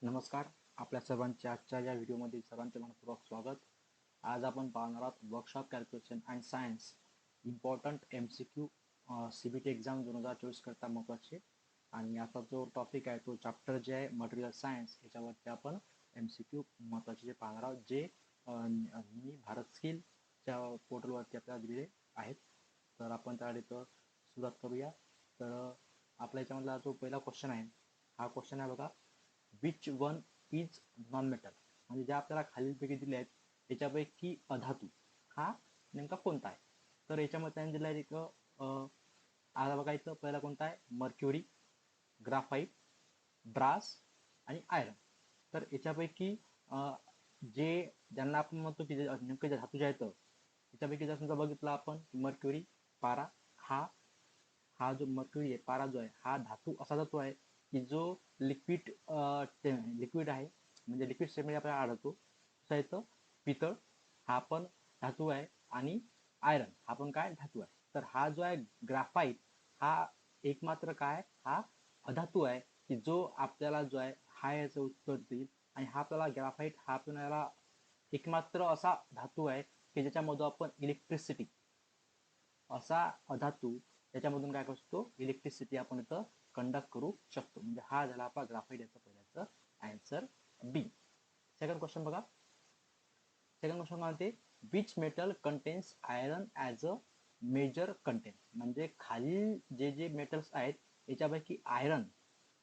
नमस्कार. आपल्या सर्वांचे आजच्या या व्हिडिओमध्ये सर्वांचे मनपूर्वक स्वागत. आज आपण पाहणार आहोत workshop calculation and science important MCQ CBT exam 2024 करता महत्त्वाचे. आणि आता जो टॉपिक आहे तो चॅप्टर जे आहे मटेरियल सायन्स याच्यावरती आपण MCQ महत्त्वाचे जे पाहणार आहोत, जे मी भारत स्किलच्या पोर्टलवरती आपल्याला दिलेले आहेत. तर आपण त्या इथं सुरुवात करूया. तर आपल्या याच्यामधला जो पहिला क्वेश्चन आहे, हा क्वेश्चन आहे बघा, which one is non metal. म्हणजे ज्या आपल्याला खालीलपैकी दिले आहेत याच्यापैकी अधातू हा नेमका कोणता आहे. तर याच्यामध्ये त्यांनी दिलं आहे एक आता बघा इथं पहिला कोणता आहे, मर्क्युरी, ग्राफाईट, ब्रास आणि आयरन. तर याच्यापैकी जे ज्यांना आपण म्हणतो की नेमके जे धातू जे आहेत याच्यापैकी जर समजा बघितलं आपण मर्क्युरी, पारा, हा हा जो मर्क्युरी आहे, पारा जो आहे, हा धातू असा धातू आहे की जो लिक्विड लिक्विड आहे, म्हणजे लिक्विड स्टेटमध्ये आपल्याला आढळतो. तसा इथं पितळ हा पण धातू आहे आणि आयरन हा पण काय धातू आहे. तर हा जो आहे ग्राफाईट, हा एकमात्र काय, हा अधातू आहे की जो आपल्याला जो आहे हा याचं उत्तर देईल. आणि हा आपल्याला ग्राफाईट हा आपल्याला एकमात्र असा धातू आहे की ज्याच्यामधून आपण इलेक्ट्रिसिटी, असा अधातू त्याच्यामधून काय करतो, इलेक्ट्रिसिटी आपण इथं कंडक्ट करू शकतो. म्हणजे हा झाला आपला ग्राफाईट याचा पहिल्याचं आन्सर बी. सेकंड क्वेश्चन बघा. सेकंड क्वेश्चन म्हणते which metal contains iron as a major content. म्हणजे खाली जे जे मेटल्स आहेत याच्यापैकी आयरन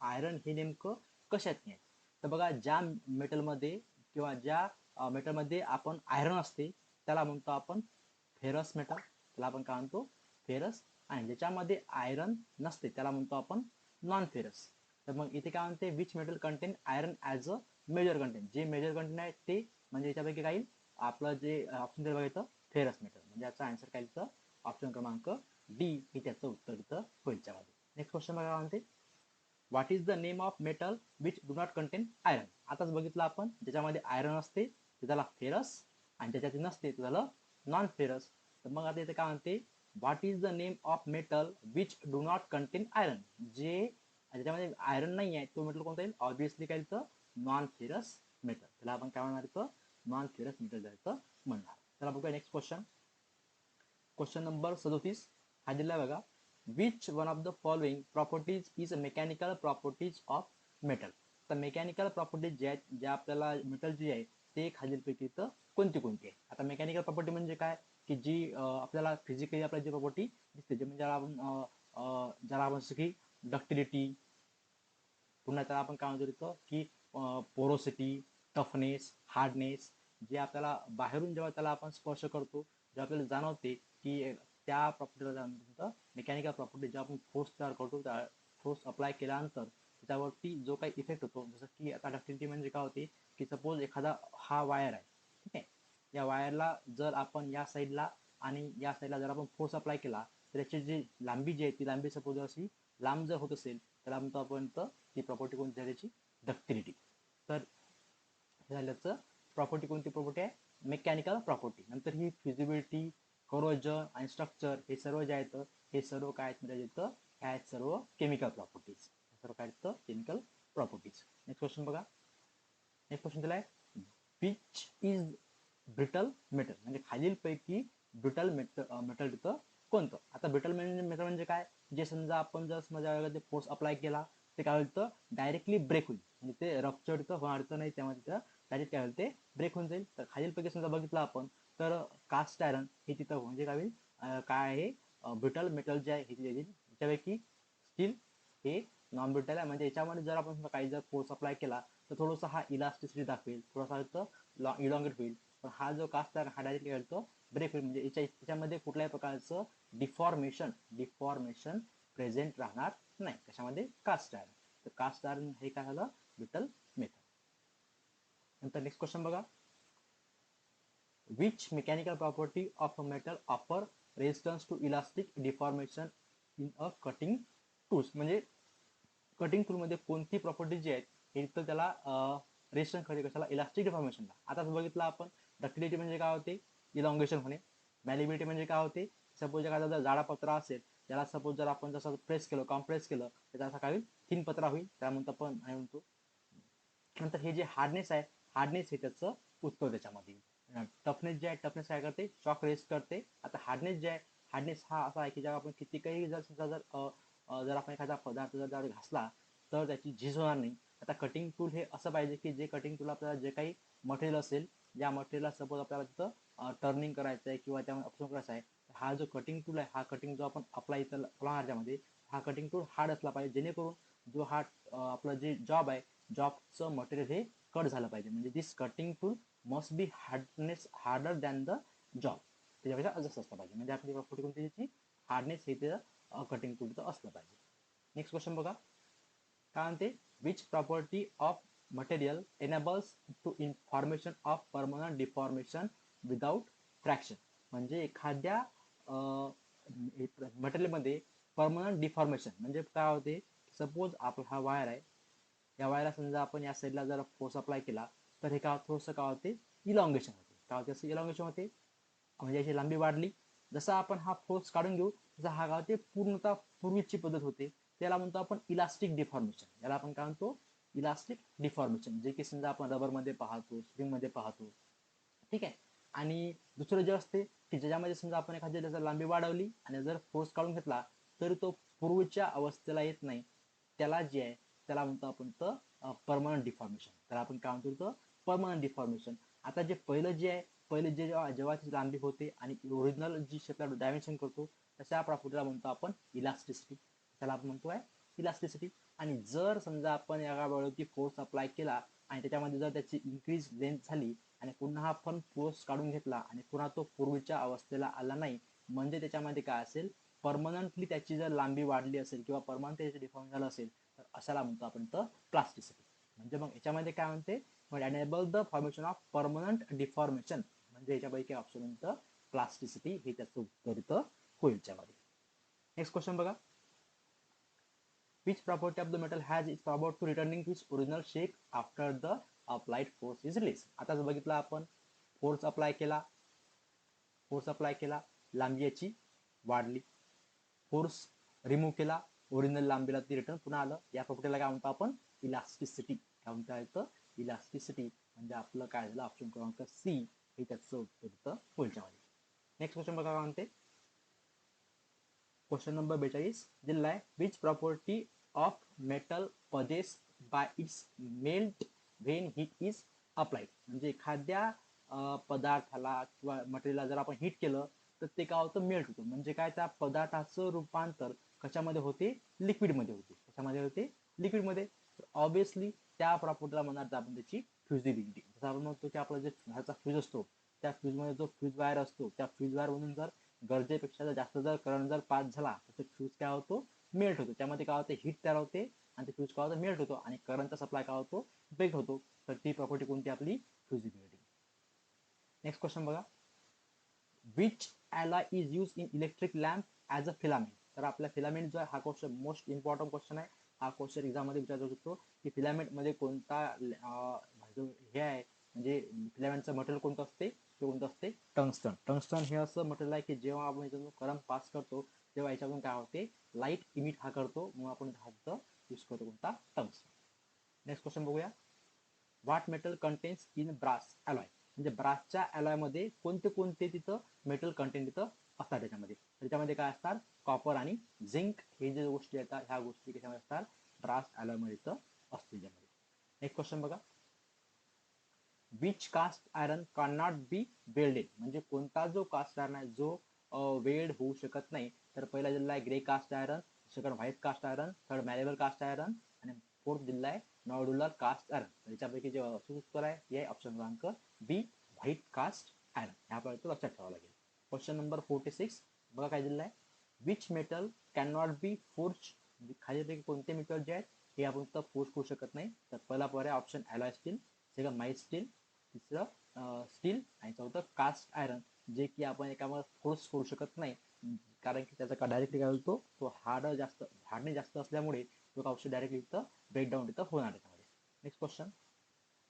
आयरन हे नेमकं कशात नाही. तर बघा, ज्या मेटलमध्ये किंवा ज्या मेटलमध्ये आपण आयरन असते त्याला म्हणतो आपण फेरस मेटल. त्याला आपण काय म्हणतो, फेरस. आणि ज्याच्यामध्ये आयरन नसते त्याला म्हणतो आपण नॉन फेरस. तर मग इथे काय म्हणते, which metal contain iron as a major content. जे मेजर कंटेंट आहे ते म्हणजे याच्यापैकी काही आपलं जे ऑप्शन दिलं बघा इथं, फेरस मेटल. म्हणजे याचा आन्सर काय इथं ऑप्शन क्रमांक डी हे त्याचं उत्तर इथं होईल त्यामध्ये. नेक्स्ट क्वेश्चन बघा म्हणते, what is the name of metal which do not content iron. आताच बघितलं आपण, ज्याच्यामध्ये आयरन असते ते त्याला फेरस आणि ज्याच्यात नसते ते झालं नॉन फेरस. तर मग आता इथे काय म्हणते, what is the name of metal which do not content iron. जे ज्याच्यामध्ये आयरन नाही आहे तो मेटल कोणता येईल, ऑब्विसली काय इथं नॉन फेरस मेटल. त्याला आपण काय म्हणणार इथं, नॉन फेरस मेटल जायचं म्हणणार. चला बघूया नेक्स्ट क्वेश्चन. क्वेश्चन नंबर 37 हा दिला बघा, which one of the following properties is mechanical properties of metal. तर मेकॅनिकल प्रॉपर्टीज ज्या आहेत, ज्या आपल्याला मेटल जी आहे ते खालीलपैकी तर कोणती कोणती आहे. आता मेकॅनिकल प्रॉपर्टी म्हणजे काय, की जी आपल्याला फिजिकली आपल्याला जी प्रॉपर्टी दिसते, जे म्हणजे ज्याला आपण जसं की डक्टिलिटी, पुन्हा त्याला आपण काय म्हणतो तिथं की पोरोसिटी, टफनेस, हार्डनेस. जे आपल्याला बाहेरून जेव्हा त्याला आपण स्पर्श करतो जेव्हा आपल्याला जाणवते की त्या प्रॉपर्टीला मेकॅनिकल प्रॉपर्टी. जेव्हा आपण फोर्स तयार करतो, त्या फोर्स अप्लाय केल्यानंतर त्याच्यावरती जो काही इफेक्ट होतो, जसं की आता डक्टिलिटी म्हणजे काय होते की सपोज एखादा हा वायर आहे, ठीक आहे, या वायरला जर आपण या साईडला आणि या साईडला जर आपण फोर्स अप्लाय केला तर त्याची जी लांबी जी आहे ती लांबी सपोज अशी लांब जर होत असेल तर म्हणतो आपण ती प्रॉपर्टी कोणती आहे, त्याची डक्टिलिटी. तर झाल्याचं प्रॉपर्टी कोणती प्रॉपर्टी आहे, मेकॅनिकल प्रॉपर्टी. नंतर ही फिजिबिलिटी, कोरोजन आणि स्ट्रक्चर हे सर्व जे आहेत हे सर्व काय आहेत म्हणजे इथं काय आहेत, सर्व केमिकल प्रॉपर्टीज. सर्व काय आहेत, केमिकल प्रॉपर्टीज. नेक्स्ट क्वेश्चन बघा. नेक्स्ट क्वेश्चन दिला आहे, विच इज ब्रिटल मेटल. म्हणजे खालीलपैकी ब्रिटल मेटल तिथं कोणतं. आता ब्रिटल मेटल म्हणजे काय, जे समजा आपण जर समजा ते फोर्स अप्लाय केला ते काय होतं, डायरेक्टली ब्रेक होईल. म्हणजे ते रप्चर तिथं होणार नाही, त्यामध्ये तिथं डायरेक्ट काय होईल, ते ब्रेक होऊन जाईल. तर खालीलपैकी समजा बघितलं आपण तर कास्ट आयरन हे तिथं म्हणजे काय होईल, काय आहे, ब्रिटल मेटल जे आहे हे तिथे येईल. त्याच्यापैकी स्टील हे नॉन ब्रिटल आहे. म्हणजे याच्यामध्ये जर आपण काही जर फोर्स अप्लाय केला तर थोडासा हा इलास्टिसिटी दाखवेल, थोडासा इथं इलॉंगेट होईल. पण हा जो कास्ट आहे हा डायरेक्टली काय होतो, ब्रेक होईल. म्हणजे याच्यामध्ये कुठल्याही प्रकारचं डिफॉर्मेशन प्रेझेंट राहणार नाही. कशामध्ये, कास्ट आयरन. तर कास्ट आयरन हे काय झालं, ब्रिटल मेटल. नंतर नेक्स्ट क्वेश्चन बघा, which mechanical property of a metal offer resistance to elastic deformation in a cutting tools. म्हणजे कटिंग टूलमध्ये कोणती प्रॉपर्टी जी आहेत हे तर त्याला रेजिस्टन्स खरे कशाला, इलास्टिक डिफॉर्मेशनला. आता बघितलं आपण, डक्टिलिटी म्हणजे काय होते, इलॉंगेशन होणे. मॅलिबिलिटी म्हणजे काय होते, सपोज एखादा जर जाडा पत्रा असेल त्याला सपोज जर आपण जसं प्रेस केलं, कॉम्प्रेस केलं तर त्याचा काय होईल, थिन पत्रा होईल. त्यानंतर आपण काय म्हणतो नंतर हे जे हार्डनेस आहे, हार्डनेस हे त्याचं उत्तर त्याच्यामध्ये. टफनेस जे आहे, टफनेस काय करते, शॉक रेस्ट करते. आता हार्डनेस जे आहे, हार्डनेस हा असा आहे की जेव्हा आपण किती काही जर समजा जर आपण एखादा पदार्थ जर घासला तर त्याची झीज होणार नाही. आता कटिंग टूल हे असं पाहिजे की जे कटिंग टूल आपल्याला जे काही मटेरियल असेल, ज्या मटेरियलला सपोज आपल्याला तिथं टर्निंग करायचं आहे किंवा त्यामध्ये ऑप्शन करायचं आहे, हा जो कटिंग टूल आहे, हा कटिंग जो आपण अप्लाय इथं लावणार त्यामध्ये, हा कटिंग टूल हार्ड असला पाहिजे, जेणेकरून जो हा आपलं जे जॉब आहे, जॉबचं मटेरियल हे कट झालं पाहिजे. म्हणजे this cutting tool must be harder than the job, त्याच्यापेक्षा जास्त असलं पाहिजे. म्हणजे आपली प्रॉपर्टी कोणती त्याची, हार्डनेस हे त्याचं कटिंग टूलचं असलं पाहिजे. नेक्स्ट क्वेश्चन बघा काय म्हणते, which property of material enables to information of permanent deformation without traction. म्हणजे एखाद्या मटेरियलमध्ये परमनंट डिफॉर्मेशन म्हणजे काय होते, सपोज आपला हा वायर आहे, या वायरला समजा आपण या साईडला जर फोर्स अप्लाय केला तर हे काय थोडंसं काय होते, इलॉंगेशन होते. काय होते, असं इलॉंगेशन होते, म्हणजे याची लांबी वाढली. जसा आपण हा फोर्स काढून घेऊ तसा हा काय होते, पूर्णतः पूर्वीची पद्धत होते, त्याला म्हणतो आपण इलास्टिक डिफॉर्मेशन. याला आपण काय म्हणतो, इलास्टिक डिफॉर्मेशन, जे की समजा आपण रबरमध्ये पाहतो, स्प्रिंगमध्ये पाहतो. ठीक आहे. आणि दुसरं जे असते की ज्याच्यामध्ये समजा आपण एखाद्या जर लांबी वाढवली आणि जर फोर्स काढून घेतला तरी तो पूर्वीच्या अवस्थेला येत नाही, त्याला जे आहे त्याला म्हणतो आपण तर परमनंट डिफॉर्मेशन. त्याला आपण काय म्हणतो तर परमनंट डिफॉर्मेशन. आता जे पहिलं जे आहे, पहिले जे जेव्हा ती लांबी होते आणि ओरिजिनल जी शेपला डायमेन्शन करतो तशा प्रॉपर्टीला म्हणतो आपण इलास्टिसिटी. त्याला आपण म्हणतो आहे इलास्टिसिटी. आणि जर समजा आपण यावरती फोर्स अप्लाय केला आणि त्याच्यामध्ये जर त्याची इन्क्रीज लेंथ झाली आणि पुन्हा आपण फोर्स काढून घेतला आणि पुन्हा तो पूर्वीच्या अवस्थेला आला नाही, म्हणजे त्याच्यामध्ये काय असेल, परमनंटली त्याची जर लांबी वाढली असेल किंवा परमनंट त्याची डिफॉर्म झालं असेल तर अशाला म्हणतो आपण तर प्लास्टिसिटी. म्हणजे मग याच्यामध्ये काय म्हणते, enable the formation of permanent deformation, म्हणजे याच्यापैकी ऑप्शन म्हणतं प्लास्टिसिटी हे त्याचं उत्तर इथं होईल त्यामध्ये. नेक्स्ट क्वेश्चन बघा, which property of the metal has its power to returning to its original shape after the applied force is released. आता जर बघितलं आपण, फोर्स अप्लाय केला, लांबी याची वाढली, फोर्स रिमूव्ह केला, ओरिजिनल लांबीला ती रिटर्न पुन्हा आलं, या प्रॉपर्टीला काय म्हणतो आपण इलास्टिसिटी. काय म्हणता येतं, इलास्टिसिटी. म्हणजे आपलं काय झालं, ऑप्शन क्रमांक सी हे त्याचं उत्तर इथं होईल त्यामध्ये. नेक्स्ट क्वेश्चन बघा काय म्हणते, क्वेश्चन नंबर 42 दिलेला आहे, which property of metal possess bye it's melt when heat is applied. म्हणजे एखाद्या पदार्थाला किंवा मटेरियलला जर आपण हीट केलं तर ते काय होतं, मेल्ट होतं. म्हणजे काय, त्या पदार्थाचं रूपांतर कशामध्ये होते, लिक्विडमध्ये होते. कशामध्ये होते, लिक्विडमध्ये. ऑब्विसली त्या प्रॉपर्टीला म्हणणार आपण त्याची फ्युजिबिलिटी. जसं आपण म्हणतो की आपला जे घराचा फ्यूज असतो, त्या फ्यूजमध्ये जो फ्यूज वायर असतो, त्या फ्यूज वायर मधून जर गरजेपेक्षा जास्त जर करंट जर पास झाला तर फ्यूज काय होतो, मेल्ट होतो. त्यामध्ये काय होते, हीट तयार होते आणि ते फ्यूज काय होतं, मेल्ट होतो आणि करंटचा सप्लाय काय होतो, ब्रेक होतो. तर ती प्रॉपर्टी कोणती, आपली फ्युजिबिलिटी. नेक्स्ट क्वेश्चन बघा, which ॲलॉय is use in electric lamp as a filament. तर आपला फिलामेंट जो आहे, हा क्वेश्चन मोस्ट इम्पॉर्टंट क्वेश्चन आहे. हा क्वेश्चन एक्झाम मध्ये विचारला शकतो की फिलामेंट मध्ये कोणता हे आहे, म्हणजे फिलामेंटचं मटेरियल कोणतं असते, ते कोणतं असते, टंगस्टन. टंगस्टन हे असं मटेरियल आहे की जेव्हा आपण याच्यातून करंट पास करतो तेव्हा याच्यातून काय होते, लाईट इमिट हा करतो, म्हणून आपण हा यूज करतो कोणता, टंगस्टन. नेक्स्ट क्वेश्चन बघूया, what metal contains in brass alloy. म्हणजे ब्रासच्या अलॉयमध्ये कोणते कोणते तिथं मेटल कंटेंट तिथं असतात त्याच्यामध्ये. त्याच्यामध्ये काय असतात, कॉपर आणि झिंक हे जे गोष्टी येतात, ह्या गोष्टी कशामध्ये असतात, ब्रास अलॉयमध्ये इथं असते त्याच्यामध्ये. नेक्स्ट क्वेश्चन बघा, which cast iron can not be welded. म्हणजे कोणता जो कास्ट आयरन आहे जो वेल्ड होऊ शकत नाही. तर पहिला जिल्हा आहे grey cast iron, second white cast iron, third malleable cast iron आणि फोर्थ जिल्हा आहे नॉड्युलर कास्ट आयरन. त्याच्यापैकी जे उत्तर आहे हे ऑप्शन क्रमांक बी, व्हाईट कास्ट आयरन. ह्या प्रकारे लक्षात ठेवावं लागेल. क्वेश्चन नंबर 46 बघा काय दिलेलं आहे, which metal can not be forge. खालीपैकी कोणते मेटल जे आहेत हे आपण तर फोर्स करू शकत नाही. तर पहिला पर्याय option alloy steel, second mild steel, तिसरं स्टील आणि चौथं कास्ट आयरन, जे की आपण एकावर फोर्स करू शकत नाही, कारण की त्याचा का डायरेक्टली काय होतो, तो हार्डने जास्त असल्यामुळे तो औषध डायरेक्टली इथं ब्रेकडाऊन इथं होणार आहे त्यामध्ये. Next question,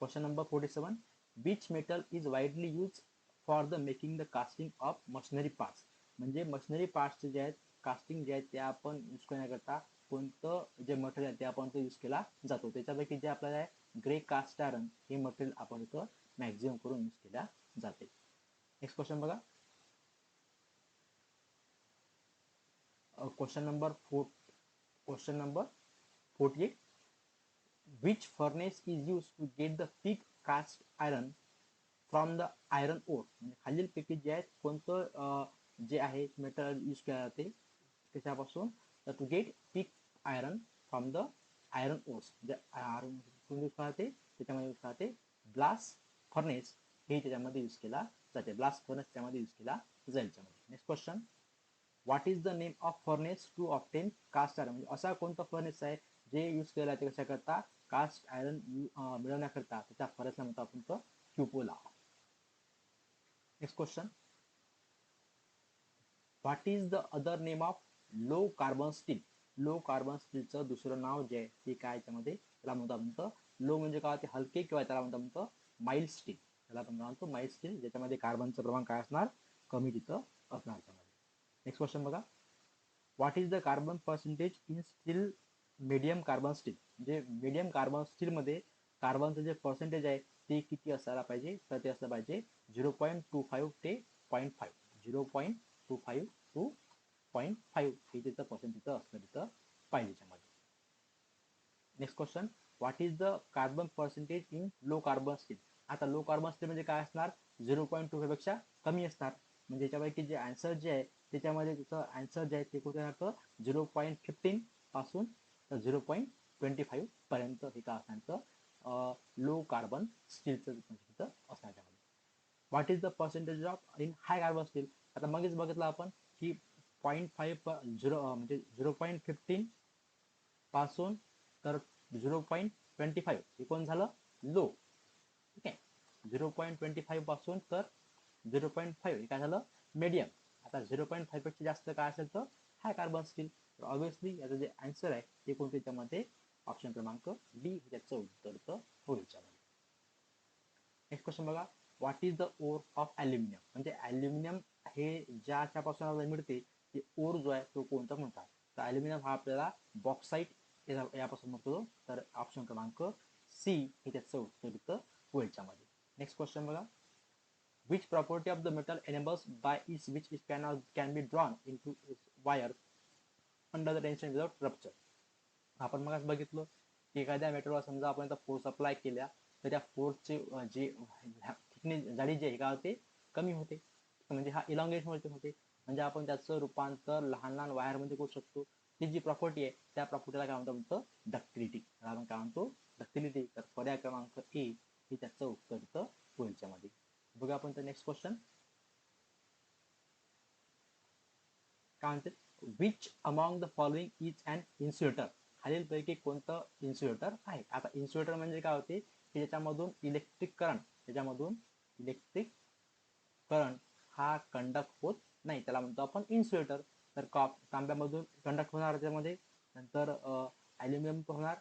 question number 47, which metal is widely use for the making the casting of machinery parts. म्हणजे मशिनरी पार्ट्स जे आहेत, कास्टिंग जे आहेत, ते आपण यूज करण्याकरता कोणतं जे मटेरियल आहे ते आपण तो यूज केला जातो. त्याच्यापैकी जे आपल्याला ग्रे कास्ट आयरन हे मटेरियल आपण इथं मॅक्झिमम करून यूज केल्या जाते. नेक्स्ट क्वेश्चन बघा. Question number 48. Which furnace is used to get the pig cast iron from the iron ore? म्हणजे खालीलपैकी जे आहेत कोणतं जे आहे मेटल यूज केले जाते त्याच्यापासून to get pig iron from the iron ores. म्हणजे आयरन यूज करते त्याच्यामध्ये यूज करते ब्लास्ट फर्नेस हे त्याच्यामध्ये यूज केला जाते. ब्लास्ट फर्नेस त्यामध्ये यूज केला जाईल त्यामध्ये. Next question. What is the name of furnace to obtain cast iron? म्हणजे असा कोणता फर्नेस आहे जे यूज केला जाते कशाकरता? कास्ट आयरन मिळवण्याकरता. त्याच्या फर्नेसला म्हणतो आपण तो cupola. Next question. What is the other name of low carbon steel? Low carbon स्टीलचं दुसरं नाव जे आहे ते काय त्यामध्ये त्याला म्हणतो लो म्हणजे काय ते हलके किंवा त्याला म्हणतो माइल्ड स्टील. त्याला आपण म्हणतो माइल्ड स्टील ज्याच्यामध्ये कार्बनचं प्रमाण काय असणार? कमी तिथं असणार त्यामध्ये. नेक्स्ट क्वेश्चन बघा. What is the carbon percentage in steel medium carbon steel? म्हणजे मीडियम कार्बन स्टीलमध्ये कार्बनचं जे पर्सेंटेज आहे ते किती असायला पाहिजे? तर ते असलं पाहिजे 0.25 ते 0.5. 0.25 to 0.5 हे तिथं पर्सेंटेज असलं तिथं पाहिजे त्यामध्ये. Next question. What is the carbon percentage in low carbon steel? आता लो कार्बन स्टील म्हणजे काय असणार? 0.25 पेक्षा कमी असणार. म्हणजे याच्यापैकी जे आन्सर जे आहे त्याच्यामध्ये तिथं आन्सर जे आहे ते कुठे राहतं? 0.15 पासून तर 0.25 पर्यंत हे काय असणार? लो कार्बन स्टीलचं तिथं असणार त्यामध्ये. What is the percentage of in high carbon steel? आता मगच बघितलं आपण की 0.5 म्हणजे 0.15 पासून तर 0.25 हे कोण झालं? लो. ठीक आहे. 0.25 पासून तर 0.5 हे काय झालं? मीडियम. आता 0.5 पेक्षा जास्त काय असेल तर हाय कार्बन स्टील. तर ऑब्विसली याचं जे आन्सर आहे ते कोणते त्यामध्ये? ऑप्शन क्रमांक डी त्याचं उत्तर होईल त्यामध्ये. नेक्स्ट क्वेश्चन बघा. What is the ore of aluminium? म्हणजे ॲल्युमिनियम हे ज्याच्यापासून आपल्याला मिळते ते ओर जो आहे तो कोणता म्हणतात? तर ॲल्युमिनियम हा आपल्याला बॉक्साईट यापासून मिळतो. तर ऑप्शन क्रमांक सी हे त्याचं उत्तर होईल त्यामध्ये. नेक्स्ट क्वेश्चन बघा. Which property of the metal enables by its which it can be drawn into its wire under the tension without rupture? आपण मग बघितलं की एखाद्या मेटलवर समजा आपण फोर्स अप्लाय केल्या तर त्या फोर्सचे जे जाडी जे आहे का होते कमी होते. म्हणजे हा इलॉंगेशन होते. म्हणजे आपण त्याचं रूपांतर लहान लहान वायरमध्ये करू शकतो. ती जी प्रॉपर्टी आहे त्या प्रॉपर्टीला काय म्हणतो? डक्टिलिटी. आपण काय म्हणतो? डक्टिलिटी. तर पर्याय क्रमांक ए हे त्याचं उत्तर होईल त्यामध्ये. बघा आपण तर नेक्स्ट क्वेश्चन काय म्हणते? Which among the following is an insulator? खालीलपैकी कोणतं इन्सुलेटर आहे? आता इन्सुलेटर म्हणजे काय होते की त्याच्यामधून इलेक्ट्रिक करंट हा कंडक्ट होत नाही त्याला म्हणतो आपण इन्सुलेटर. तर तांब्यामधून कंडक्ट होणार त्यामध्ये, नंतर ॲल्युमिनियम पण होणार,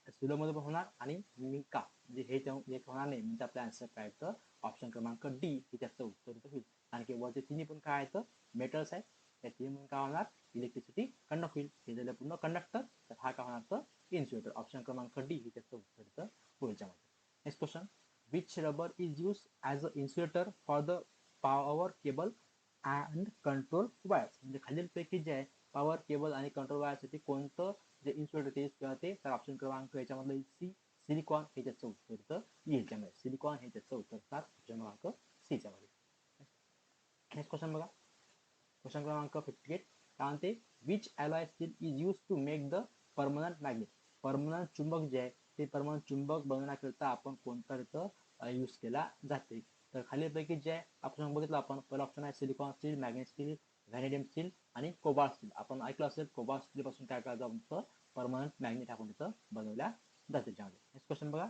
सिलोमध्ये पण होणार आणि मिका म्हणजे हे होणार नाही. म्हणजे आपल्या आन्सर काय येतं? ऑप्शन क्रमांक डी हे त्याचं उत्तर होईल. कारण की वरचे तिन्ही पण काय आहेत? मेटल्स आहेत. त्या तिन्ही काय होणार? इलेक्ट्रिसिटी कंडक्ट होईल. हे झालं पूर्ण कंडक्टर. तर हा काय होणार? तर इन्सुलेटर. ऑप्शन क्रमांक डी हे त्याचं उत्तर होईल त्यामध्ये. Next question. Which rubber is use as a insulator for the power cable and control wires? म्हणजे खालीलपैकी जे आहे पॉवर केबल आणि कंट्रोल वायरसाठी कोणतं जे इन्सुलेटर ते ते तर ऑप्शन क्रमांक याच्यामधलं सिलिकॉन हे त्याचं उत्तर येईल त्यामध्ये. सिलिकॉन हे त्याचं उत्तर असणार ऑप्शन क्रमांक सी च्यामध्ये. नेक्स्ट क्वेश्चन बघा. क्वेश्चन क्रमांक 58 काय म्हणते? Which alloy steel is use to make the permanent magnet? Permanent चुंबक जे आहे ते परमनंट चुंबक बनवण्याकरिता आपण कोणता इथं यूज केला जाते? तर खालीलपैकी जे आहे ऑप्शन बघितलं आपण. पहिला ऑप्शन आहे silicon steel, magnet steel, vanadium steel आणि कोबाल्ट स्टील. आपण ऐकलं असेल कोबाल्ट स्टील पासून काय काय जातं? परमनंट मॅग्नेट आपण तिथं बनवल्या जाते त्यामध्ये. नेक्स्ट क्वेश्चन बघा.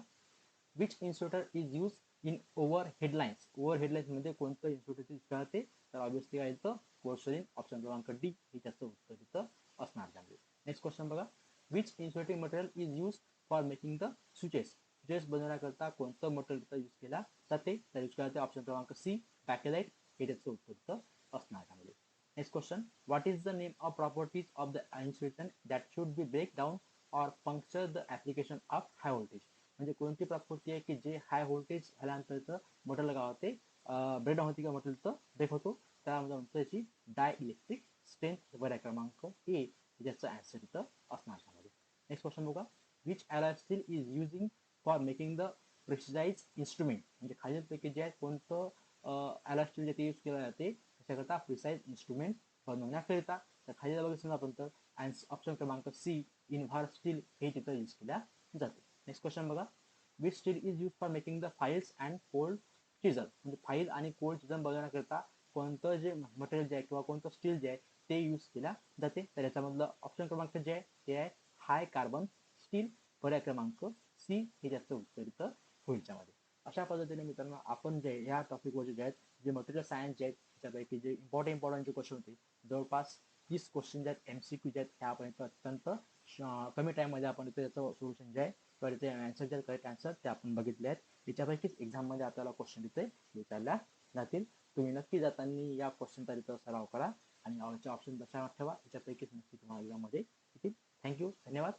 Which insulator is use in over headlines? Over headlines मध्ये कोणतं इन्सुलेटर यूज करते? तर ऑब्विसली काय येतं? पोर्सलिन. ऑप्शन क्रमांक डी हे त्याचं उत्तर तिथं असणार त्यामध्ये. नेक्स्ट क्वेश्चन बघा. Which insulating material is use for making the switches? Switches बनवण्याकरता कोणतं मटेरियल तिथं यूज केला जाते? तर यूज करायचं ऑप्शन क्रमांक सी बॅकेलाइट हे त्याचं उत्तर असणार त्यामध्ये. Next question, what is the name of properties of the insulation that should be break down or puncture the application of high voltage. म्हणजे कोणती प्रॉपर्टी आहे की जे हाय व्होल्टेज झाल्यानंतर मोटरला काय होते, ब्रेकडाऊन होते किंवा मोटर ब्रेक होतो, त्यामध्ये त्याची डाय इलेक्ट्रिक स्ट्रेंथ. पर्याय क्रमांक ए ज्याचं आन्सर इथं असणार त्यामध्ये. नेक्स्ट क्वेश्चन बघा, which alloy steel is using for making the precise instrument. म्हणजे खालीलपैकी जे आहे कोणतं अलॉय स्टील जे यूज केलं जाते त्याच्याकरता प्रिसाइज इन्स्ट्रुमेंट बनवण्याकरिता. तर खाली बघितलं आपण तर ऑप्शन क्रमांक सी इनव्हार स्टील हे तिथं यूज केल्या जाते. नेक्स्ट क्वेश्चन बघा, which steel is use for making the files and cold chisel. म्हणजे फाईल आणि कोल्ड चिझल बनवण्याकरिता कोणतं जे मटेरियल जे आहे किंवा कोणतं स्टील जे आहे ते यूज केल्या जाते. तर याच्यामधलं ऑप्शन क्रमांक जे आहे ते आहे हाय कार्बन स्टील. पर्याय क्रमांक सी हे जास्त उत्तर इथं होईल त्यामध्ये. अशा पद्धतीने मित्रांनो आपण जे ह्या टॉपिकवर जे आहेत जे मटेरियल सायन्स जे आहेत त्यापैकी जे इम्पॉर्टंट जे क्वेश्चन होते जवळपास 30 क्वेश्चन जे आहेत MCQ जे आहेत ह्यापर्यंत अत्यंत कमी टाईममध्ये आपण इथे याचं सोल्युशन जे आहे किंवा इथे आन्सर जे करेक्ट आन्सर ते आपण बघितले आहेत. याच्यापैकीच एक्झाममध्ये आपल्याला क्वेश्चन इथे विचारल्या जातील. तुम्ही नक्की जाताना या क्वेश्चनचा इथं सराव करा आणि ऑप्शन लक्षात ठेवा, याच्यापैकीच नक्की तुम्हाला एक्झाममध्ये येतील. थँक्यू, धन्यवाद.